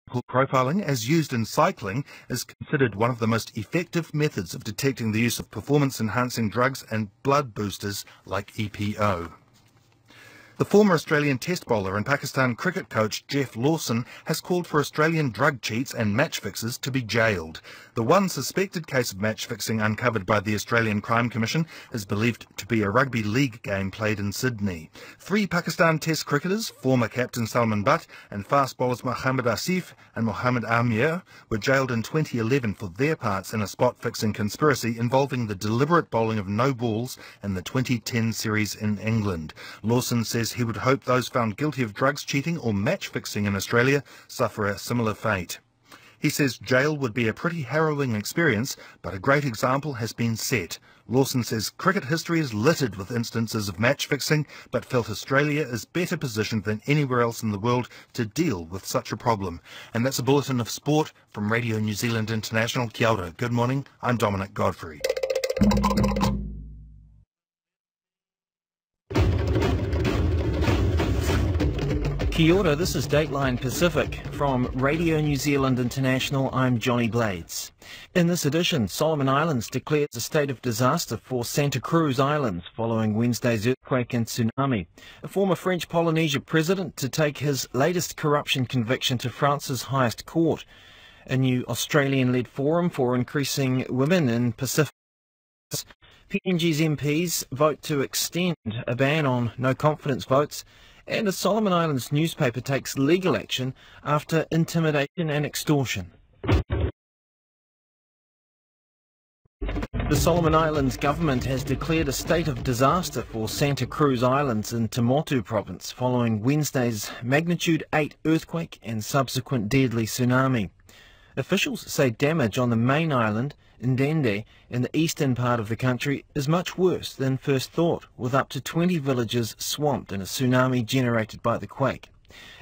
Profiling, as used in cycling, is considered one of the most effective methods of detecting the use of performance-enhancing drugs and blood boosters like EPO. The former Australian Test bowler and Pakistan cricket coach Geoff Lawson has called for Australian drug cheats and match fixers to be jailed. The one suspected case of match fixing uncovered by the Australian Crime Commission is believed to be a rugby league game played in Sydney. 3 Pakistan Test cricketers, former captain Salman Butt and fast bowlers Mohammad Asif and Mohammad Amir, were jailed in 2011 for their parts in a spot-fixing conspiracy involving the deliberate bowling of no balls in the 2010 series in England. Lawson says he would hope those found guilty of drugs cheating or match fixing in Australia suffer a similar fate. He says jail would be a pretty harrowing experience, but a great example has been set. Lawson says cricket history is littered with instances of match fixing, but felt Australia is better positioned than anywhere else in the world to deal with such a problem. And that's a bulletin of sport from Radio New Zealand International. Kia ora. Good morning. I'm Dominic Godfrey. Kia ora, this is Dateline Pacific. From Radio New Zealand International, I'm Johnny Blades. In this edition, Solomon Islands declares a state of disaster for Santa Cruz Islands following Wednesday's earthquake and tsunami. A former French Polynesia president to take his latest corruption conviction to France's highest court. A new Australian-led forum for increasing women in Pacific. PNG's MPs vote to extend a ban on no-confidence votes. And a Solomon Islands newspaper takes legal action after intimidation and extortion. The Solomon Islands government has declared a state of disaster for Santa Cruz Islands in Tuamotu province following Wednesday's magnitude 8 earthquake and subsequent deadly tsunami. Officials say damage on the main island, Ndende, in the eastern part of the country is much worse than first thought, with up to 20 villages swamped in a tsunami generated by the quake.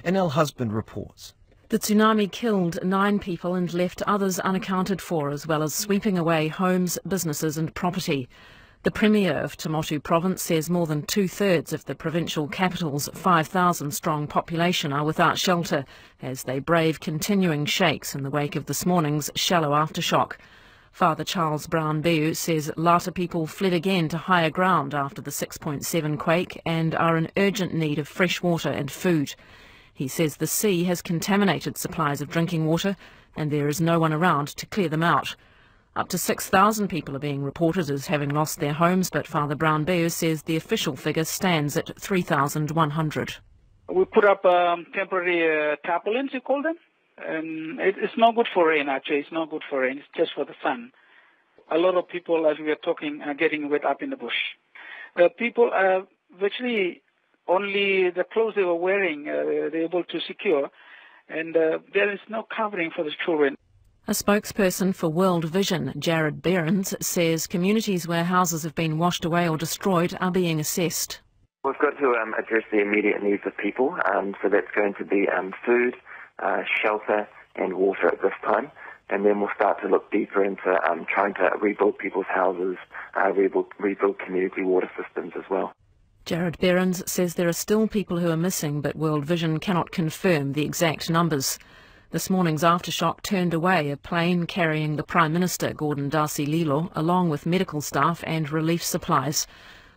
Anel Husband reports. The tsunami killed 9 people and left others unaccounted for, as well as sweeping away homes, businesses and property. The Premier of Tuamotu province says more than 2/3 of the provincial capital's 5,000-strong population are without shelter as they brave continuing shakes in the wake of this morning's shallow aftershock. Father Charles Brown-Beu says Lata people fled again to higher ground after the 6.7 quake and are in urgent need of fresh water and food. He says the sea has contaminated supplies of drinking water and there is no one around to clear them out. Up to 6,000 people are being reported as having lost their homes, but Father Brown-Beu says the official figure stands at 3,100. We put up temporary tarpaulins, you call them. It's not good for rain, actually. It's not good for rain. It's just for the sun. A lot of people, as we are talking, are getting wet up in the bush. People are virtually only the clothes they were wearing, they're able to secure, and there is no covering for the children. A spokesperson for World Vision, Jared Behrens, says communities where houses have been washed away or destroyed are being assessed. We've got to address the immediate needs of people, so that's going to be food, shelter and water at this time, and then we'll start to look deeper into trying to rebuild people's houses, rebuild community water systems as well. Jared Behrens says there are still people who are missing, but World Vision cannot confirm the exact numbers. This morning's aftershock turned away a plane carrying the Prime Minister, Gordon Darcy-Lilo, along with medical staff and relief supplies.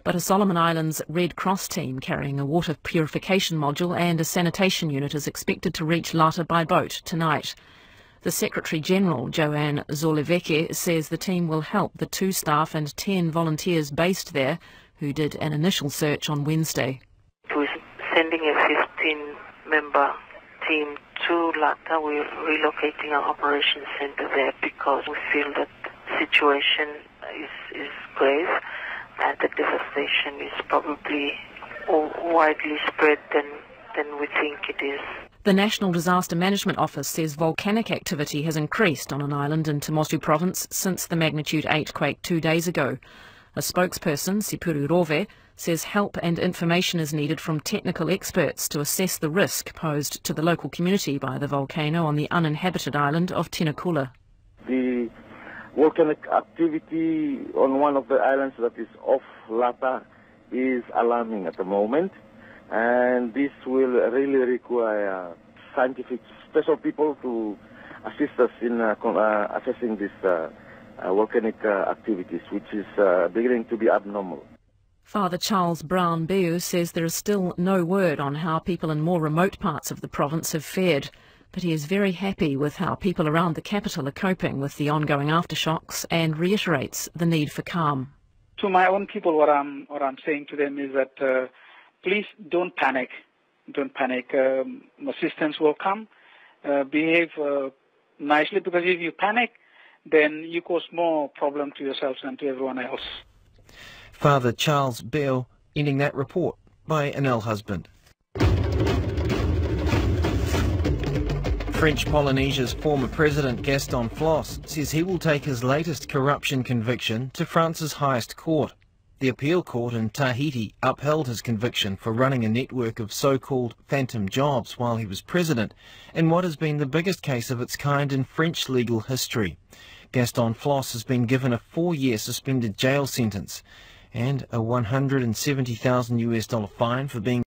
But a Solomon Islands Red Cross team carrying a water purification module and a sanitation unit is expected to reach Lata by boat tonight. The Secretary-General, Joanne Zorleveke, says the team will help the 2 staff and 10 volunteers based there who did an initial search on Wednesday. We're sending a 15-member team to Lata. We're relocating our operations center there because we feel that the situation is grave and the devastation is probably widely spread than we think it is. The National Disaster Management Office says volcanic activity has increased on an island in Tuamotu province since the magnitude 8 quake 2 days ago. A spokesperson, Sipuru Rove, says help and information is needed from technical experts to assess the risk posed to the local community by the volcano on the uninhabited island of Tinakula. The volcanic activity on one of the islands that is off Lata is alarming at the moment, and this will really require scientific special people to assist us in assessing these volcanic activities, which is beginning to be abnormal. Father Charles Brown-Biu says there is still no word on how people in more remote parts of the province have fared, but he is very happy with how people around the capital are coping with the ongoing aftershocks and reiterates the need for calm. To my own people, what I'm saying to them is that please don't panic. Don't panic. Assistance will come. Behave nicely, because if you panic, then you cause more problem to yourselves and to everyone else. Father Charles Biu ending that report by an L husband. French Polynesia's former president Gaston Floss says he will take his latest corruption conviction to France's highest court. The appeal court in Tahiti upheld his conviction for running a network of so-called phantom jobs while he was president, in what has been the biggest case of its kind in French legal history. Gaston Floss has been given a 4-year suspended jail sentence and a $170,000 fine for being